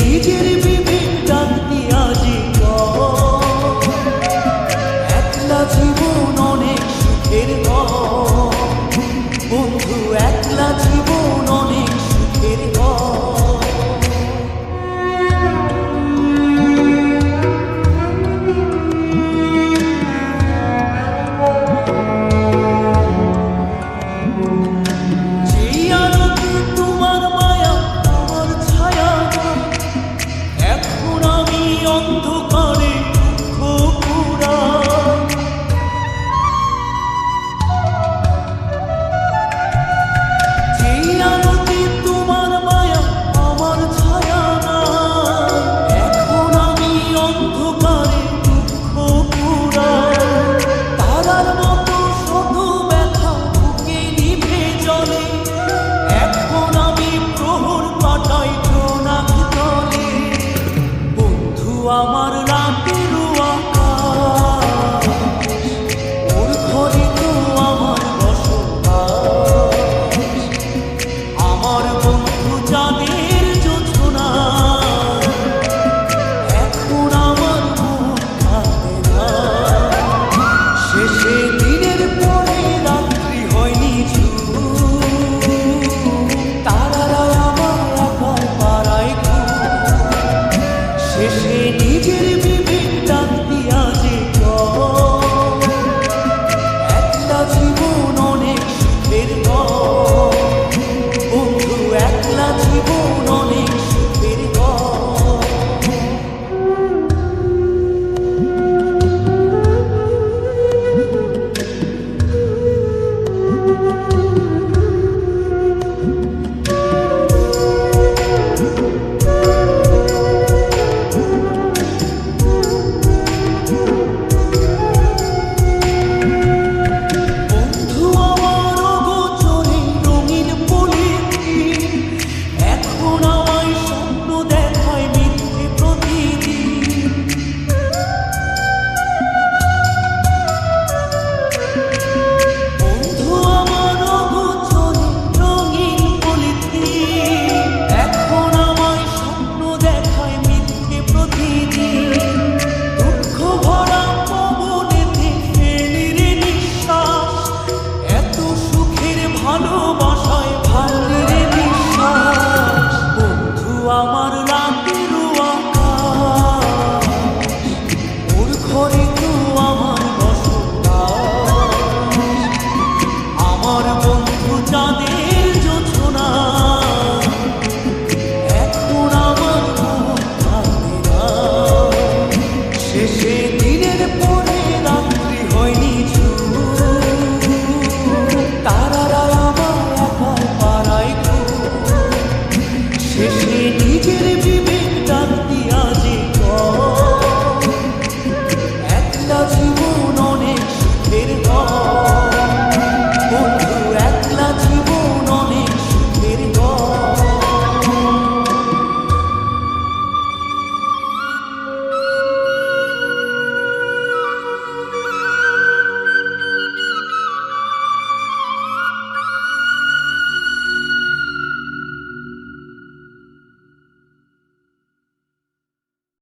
নিজের বিবেক ডাকতে আজি একলা জীবন অনেক সুখের বন্ধু, একলা জীবন অনেক সুখের অন্ধকারে পুরা যেই আলোতে তোমার মায়া আমার ছায়া না, এখন আমি অন্ধকারে দুঃখ পুরা তারার মতো শত ব্যথা বুকে নিভে জলে, এখন আমি প্রহর কাটাই জোনাক তলে। বন্ধু আমার রাতের আকাশ, ওর ঘরে তো আমার বসবাস, আমার বন্ধু চাঁদের জোছনা, এখন আমার মন কাঁদে না। শেষে দিনের পরে রাত্রি হয়নি তারারা আমার একার পাড়ায় শেষে